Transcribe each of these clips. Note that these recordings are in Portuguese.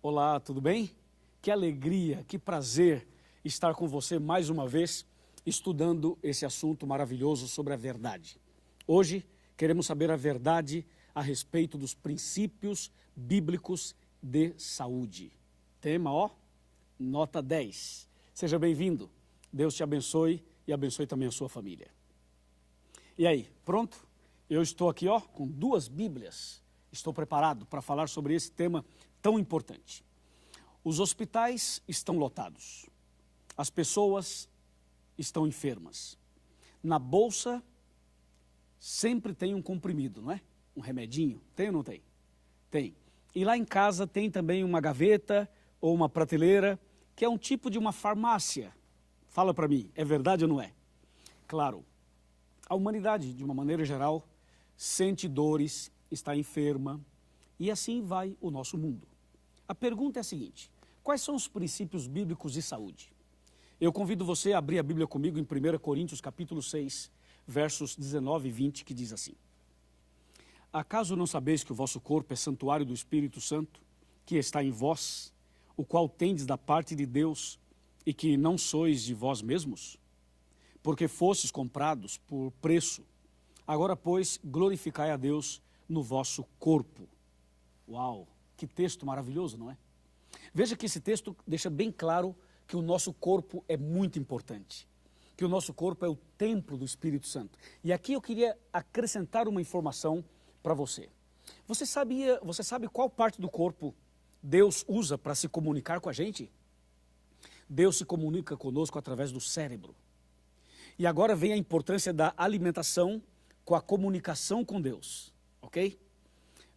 Olá, tudo bem? Que alegria, que prazer estar com você mais uma vez, estudando esse assunto maravilhoso sobre a verdade. Hoje, queremos saber a verdade a respeito dos princípios bíblicos de saúde. Tema, nota 10. Seja bem-vindo. Deus te abençoe e abençoe também a sua família. E aí, pronto? Eu estou aqui, com 2 Bíblias. Estou preparado para falar sobre esse tema tão importante. Os hospitais estão lotados. As pessoas estão enfermas. Na bolsa sempre tem um comprimido, não é? Um remedinho. Tem ou não tem? Tem. E lá em casa tem também uma gaveta ou uma prateleira, que é um tipo de uma farmácia. Fala para mim, é verdade ou não é? Claro, a humanidade, de uma maneira geral, sente dores, está enferma, e assim vai o nosso mundo. A pergunta é a seguinte: quais são os princípios bíblicos de saúde? Eu convido você a abrir a Bíblia comigo em 1 Coríntios capítulo 6, versos 19 e 20, que diz assim: Acaso não sabeis que o vosso corpo é santuário do Espírito Santo, que está em vós, o qual tendes da parte de Deus, e que não sois de vós mesmos? Porque fostes comprados por preço. Agora, pois, glorificai a Deus no vosso corpo. Uau, que texto maravilhoso, não é? Veja que esse texto deixa bem claro que o nosso corpo é muito importante, que o nosso corpo é o templo do Espírito Santo. E aqui eu queria acrescentar uma informação para você. Você sabe qual parte do corpo Deus usa para se comunicar com a gente? Deus se comunica conosco através do cérebro. E agora vem a importância da alimentação com a comunicação com Deus, ok?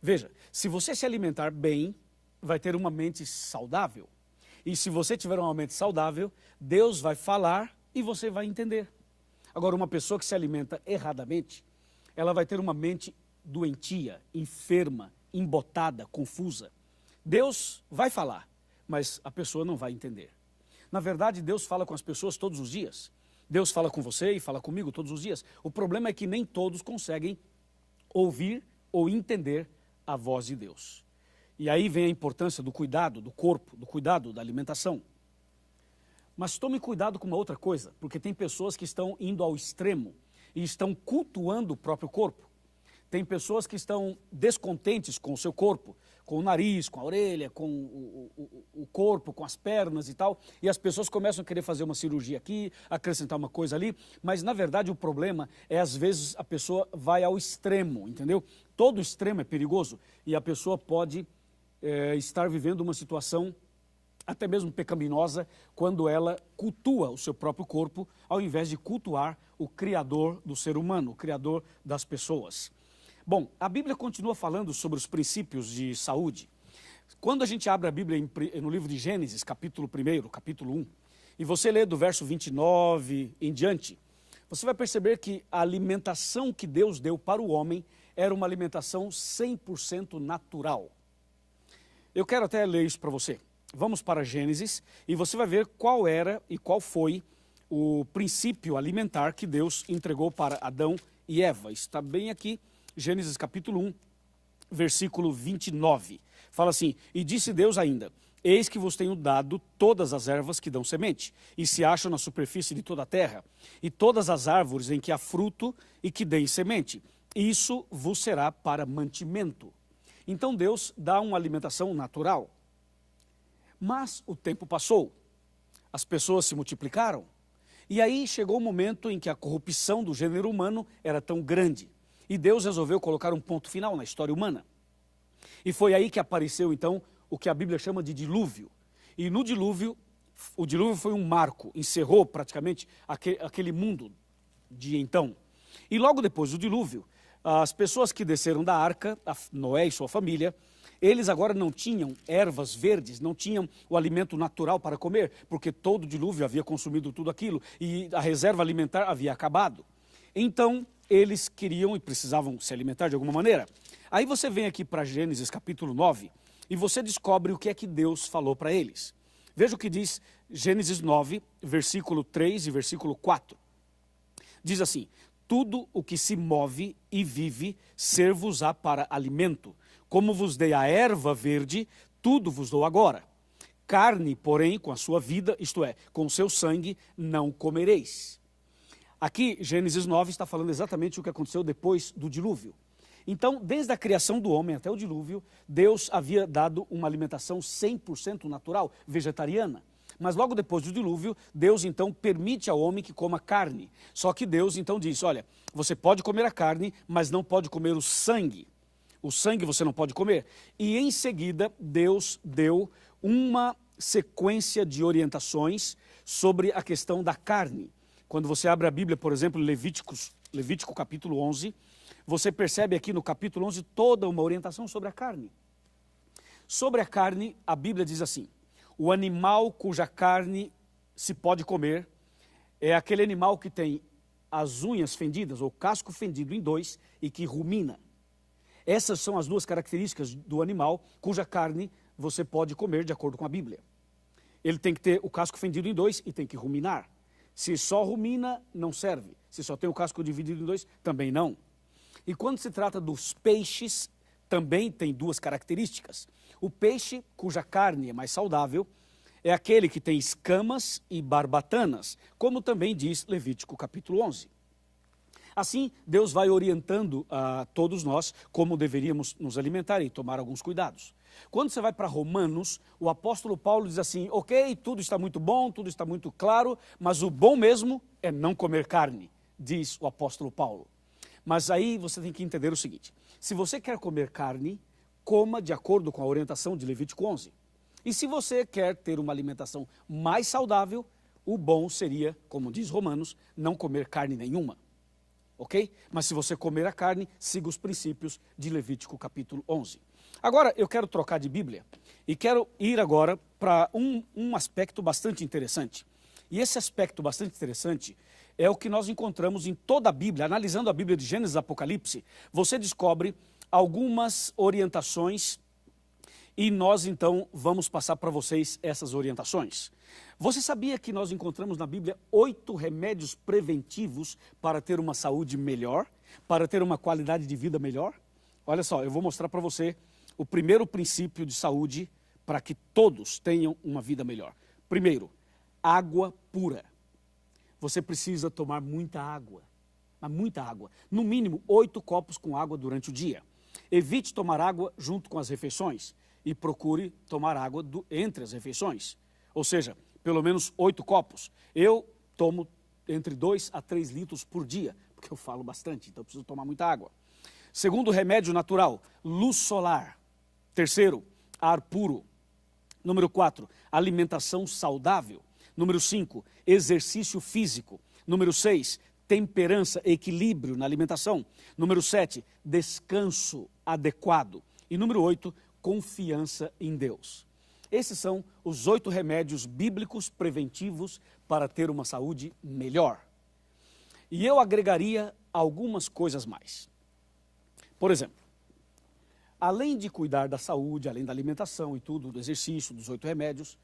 Veja, se você se alimentar bem, vai ter uma mente saudável. E se você tiver uma mente saudável, Deus vai falar e você vai entender. Agora, uma pessoa que se alimenta erradamente, ela vai ter uma mente doentia, enferma, embotada, confusa. Deus vai falar, mas a pessoa não vai entender. Na verdade, Deus fala com as pessoas todos os dias. Deus fala com você e fala comigo todos os dias. O problema é que nem todos conseguem ouvir ou entender a voz de Deus. E aí vem a importância do cuidado do corpo, do cuidado da alimentação. Mas tome cuidado com uma outra coisa, porque tem pessoas que estão indo ao extremo e estão cultuando o próprio corpo. Tem pessoas que estão descontentes com o seu corpo, com o nariz, com a orelha, com o corpo, com as pernas e tal, e as pessoas começam a querer fazer uma cirurgia aqui, acrescentar uma coisa ali, mas na verdade o problema é às vezes a pessoa vai ao extremo, entendeu? Todo extremo é perigoso e a pessoa pode estar vivendo uma situação até mesmo pecaminosa quando ela cultua o seu próprio corpo ao invés de cultuar o Criador do ser humano, o Criador das pessoas. Bom, a Bíblia continua falando sobre os princípios de saúde. Quando a gente abre a Bíblia no livro de Gênesis, capítulo 1, capítulo 1, e você lê do verso 29 em diante, você vai perceber que a alimentação que Deus deu para o homem era uma alimentação 100% natural. Eu quero até ler isso para você. Vamos para Gênesis e você vai ver qual era e qual foi o princípio alimentar que Deus entregou para Adão e Eva. Está bem aqui. Gênesis capítulo 1, versículo 29, fala assim: E disse Deus ainda, eis que vos tenho dado todas as ervas que dão semente, e se acham na superfície de toda a terra, e todas as árvores em que há fruto e que deem semente, isso vos será para mantimento. Então Deus dá uma alimentação natural. Mas o tempo passou, as pessoas se multiplicaram, e aí chegou o momento em que a corrupção do gênero humano era tão grande, e Deus resolveu colocar um ponto final na história humana. E foi aí que apareceu, então, o que a Bíblia chama de dilúvio. E no dilúvio, o dilúvio foi um marco, encerrou praticamente aquele mundo de então. E logo depois do dilúvio, as pessoas que desceram da arca, Noé e sua família, eles agora não tinham ervas verdes, não tinham o alimento natural para comer, porque todo o dilúvio havia consumido tudo aquilo e a reserva alimentar havia acabado. Então, eles queriam e precisavam se alimentar de alguma maneira. Aí você vem aqui para Gênesis capítulo 9 e você descobre o que é que Deus falou para eles. Veja o que diz Gênesis 9, versículo 3 e versículo 4. Diz assim: tudo o que se move e vive ser-vos-á para alimento. Como vos dei a erva verde, tudo vos dou agora. Carne, porém, com a sua vida, isto é, com o seu sangue, não comereis. Aqui, Gênesis 9 está falando exatamente o que aconteceu depois do dilúvio. Então, desde a criação do homem até o dilúvio, Deus havia dado uma alimentação 100% natural, vegetariana. Mas logo depois do dilúvio, Deus então permite ao homem que coma carne. Só que Deus então diz, olha, você pode comer a carne, mas não pode comer o sangue. O sangue você não pode comer. E em seguida, Deus deu uma sequência de orientações sobre a questão da carne. Quando você abre a Bíblia, por exemplo, Levítico capítulo 11, você percebe aqui no capítulo 11 toda uma orientação sobre a carne. Sobre a carne, a Bíblia diz assim, o animal cuja carne se pode comer é aquele animal que tem as unhas fendidas, ou casco fendido em dois, e que rumina. Essas são as duas características do animal cuja carne você pode comer de acordo com a Bíblia. Ele tem que ter o casco fendido em dois e tem que ruminar. Se só rumina, não serve. Se só tem o casco dividido em dois, também não. E quando se trata dos peixes, também tem duas características. O peixe, cuja carne é mais saudável, é aquele que tem escamas e barbatanas, como também diz Levítico capítulo 11. Assim, Deus vai orientando a todos nós como deveríamos nos alimentar e tomar alguns cuidados. Quando você vai para Romanos, o apóstolo Paulo diz assim, ok, tudo está muito bom, tudo está muito claro, mas o bom mesmo é não comer carne, diz o apóstolo Paulo. Mas aí você tem que entender o seguinte, se você quer comer carne, coma de acordo com a orientação de Levítico 11. E se você quer ter uma alimentação mais saudável, o bom seria, como diz Romanos, não comer carne nenhuma. Ok? Mas se você comer a carne, siga os princípios de Levítico capítulo 11. Agora, eu quero trocar de Bíblia e quero ir agora para um aspecto bastante interessante. E esse aspecto bastante interessante é o que nós encontramos em toda a Bíblia. Analisando a Bíblia de Gênesis e Apocalipse, você descobre algumas orientações e nós então vamos passar para vocês essas orientações. Você sabia que nós encontramos na Bíblia 8 remédios preventivos para ter uma saúde melhor, para ter uma qualidade de vida melhor? Olha só, eu vou mostrar para você o primeiro princípio de saúde para que todos tenham uma vida melhor. Primeiro, água pura. Você precisa tomar muita água, mas muita água. No mínimo 8 copos com água durante o dia. Evite tomar água junto com as refeições e procure tomar água entre as refeições. Ou seja, pelo menos 8 copos. Eu tomo entre 2 a 3 litros por dia, porque eu falo bastante, então eu preciso tomar muita água. Segundo remédio natural, luz solar. Terceiro, ar puro. Número 4, alimentação saudável. Número 5, exercício físico. Número 6, temperança, equilíbrio na alimentação. Número 7, descanso adequado. E número 8, confiança em Deus. Esses são os 8 remédios bíblicos preventivos para ter uma saúde melhor. E eu agregaria algumas coisas mais. Por exemplo, além de cuidar da saúde, além da alimentação e tudo, do exercício, dos 8 remédios,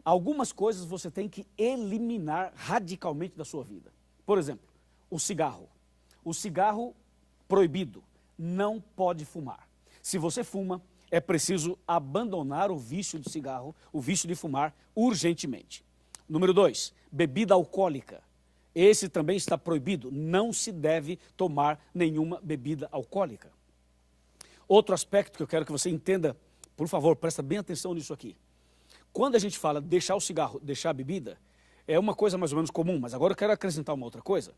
algumas coisas você tem que eliminar radicalmente da sua vida. Por exemplo, o cigarro. O cigarro proibido, não pode fumar. Se você fuma, é preciso abandonar o vício de cigarro, o vício de fumar, urgentemente. Número 2, bebida alcoólica. Esse também está proibido, não se deve tomar nenhuma bebida alcoólica. Outro aspecto que eu quero que você entenda, por favor, presta bem atenção nisso aqui. Quando a gente fala deixar o cigarro, deixar a bebida, é uma coisa mais ou menos comum, mas agora eu quero acrescentar uma outra coisa.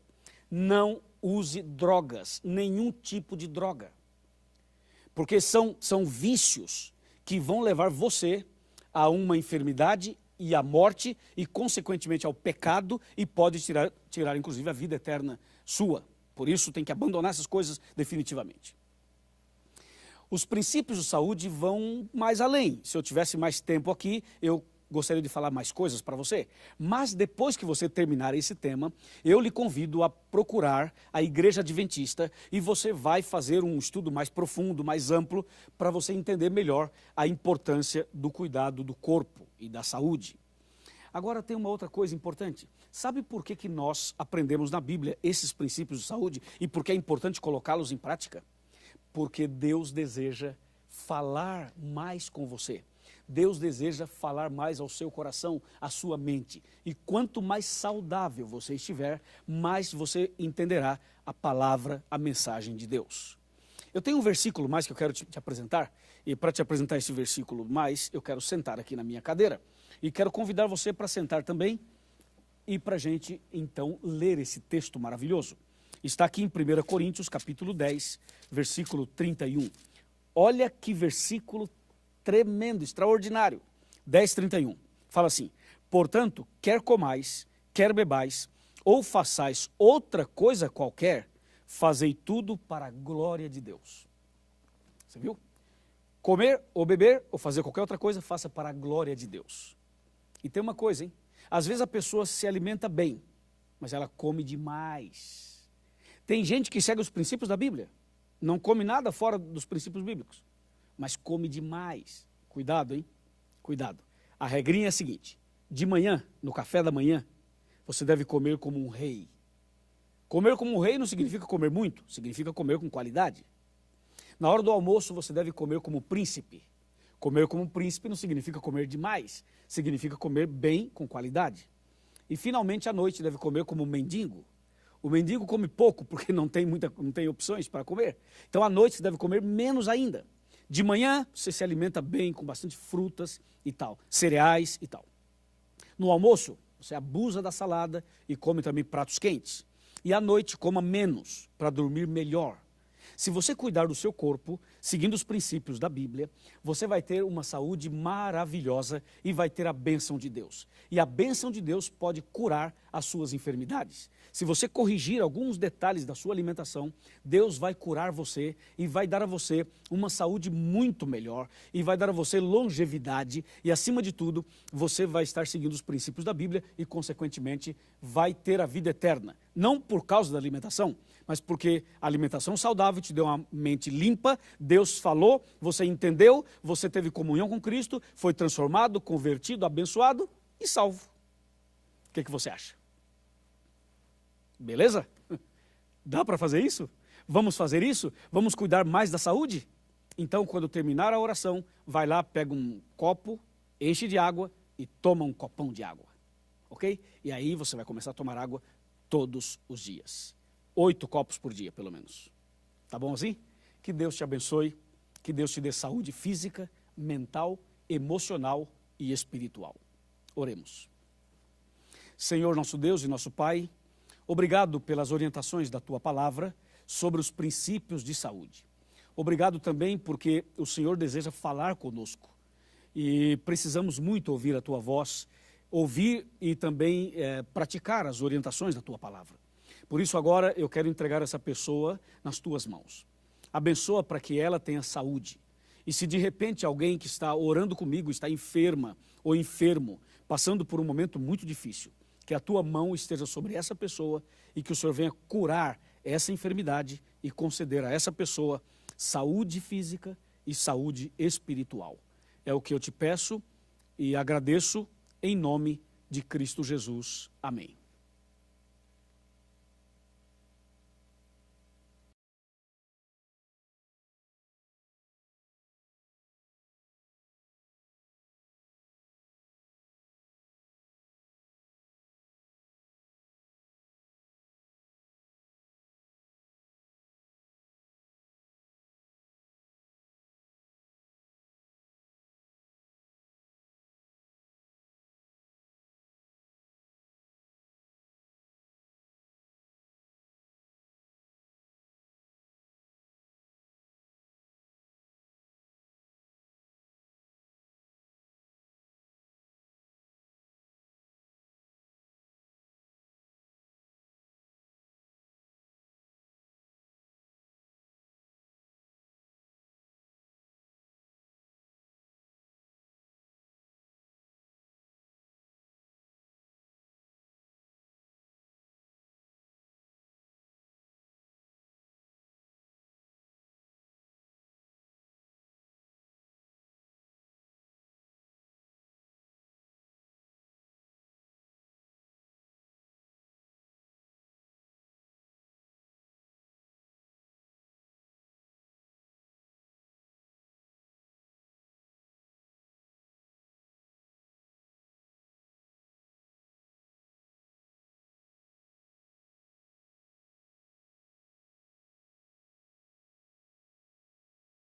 Não use drogas, nenhum tipo de droga. Porque são vícios que vão levar você a uma enfermidade e à morte e, consequentemente, ao pecado e pode tirar, inclusive, a vida eterna sua. Por isso, tem que abandonar essas coisas definitivamente. Os princípios de saúde vão mais além. Se eu tivesse mais tempo aqui, eu gostaria de falar mais coisas para você. Mas depois que você terminar esse tema, eu lhe convido a procurar a Igreja Adventista e você vai fazer um estudo mais profundo, mais amplo, para você entender melhor a importância do cuidado do corpo e da saúde. Agora tem uma outra coisa importante. Sabe por que nós aprendemos na Bíblia esses princípios de saúde e por que é importante colocá-los em prática? Porque Deus deseja falar mais com você. Deus deseja falar mais ao seu coração, à sua mente. E quanto mais saudável você estiver, mais você entenderá a palavra, a mensagem de Deus. Eu tenho um versículo mais que eu quero te apresentar, e para te apresentar esse versículo mais, eu quero sentar aqui na minha cadeira. E quero convidar você para sentar também e para a gente, então, ler esse texto maravilhoso. Está aqui em 1 Coríntios, capítulo 10, versículo 31. Olha que versículo tremendo, extraordinário. 10:31. Fala assim: portanto, quer comais, quer bebais, ou façais outra coisa qualquer, fazei tudo para a glória de Deus. Você viu? Comer ou beber ou fazer qualquer outra coisa, faça para a glória de Deus. E tem uma coisa, hein? Às vezes a pessoa se alimenta bem, mas ela come demais. Tem gente que segue os princípios da Bíblia, não come nada fora dos princípios bíblicos, mas come demais. Cuidado, hein? Cuidado. A regrinha é a seguinte: de manhã, no café da manhã, você deve comer como um rei. Comer como um rei não significa comer muito, significa comer com qualidade. Na hora do almoço, você deve comer como príncipe. Comer como um príncipe não significa comer demais, significa comer bem, com qualidade. E finalmente, à noite, deve comer como um mendigo. O mendigo come pouco, porque não tem opções para comer. Então, à noite, você deve comer menos ainda. De manhã, você se alimenta bem, com bastante frutas e tal, cereais e tal. No almoço, você abusa da salada e come também pratos quentes. E à noite, coma menos, para dormir melhor. Se você cuidar do seu corpo, seguindo os princípios da Bíblia, você vai ter uma saúde maravilhosa e vai ter a bênção de Deus. E a bênção de Deus pode curar as suas enfermidades. Se você corrigir alguns detalhes da sua alimentação, Deus vai curar você e vai dar a você uma saúde muito melhor e vai dar a você longevidade e, acima de tudo, você vai estar seguindo os princípios da Bíblia e, consequentemente, vai ter a vida eterna. Não por causa da alimentação, mas porque a alimentação saudável te deu uma mente limpa, Deus falou, você entendeu, você teve comunhão com Cristo, foi transformado, convertido, abençoado e salvo. O que você acha? Beleza? Dá para fazer isso? Vamos fazer isso? Vamos cuidar mais da saúde? Então, quando terminar a oração, vai lá, pega um copo, enche de água e toma um copão de água. Ok? E aí você vai começar a tomar água todos os dias. 8 copos por dia, pelo menos. Tá bom assim? Que Deus te abençoe, que Deus te dê saúde física, mental, emocional e espiritual. Oremos. Senhor, nosso Deus e nosso Pai, obrigado pelas orientações da Tua palavra sobre os princípios de saúde. Obrigado também porque o Senhor deseja falar conosco e precisamos muito ouvir a Tua voz, ouvir e também praticar as orientações da Tua palavra. Por isso agora eu quero entregar essa pessoa nas Tuas mãos. Abençoa para que ela tenha saúde. E se de repente alguém que está orando comigo está enferma ou enfermo, passando por um momento muito difícil, que a Tua mão esteja sobre essa pessoa e que o Senhor venha curar essa enfermidade e conceder a essa pessoa saúde física e saúde espiritual. É o que eu te peço e agradeço em nome de Cristo Jesus. Amém.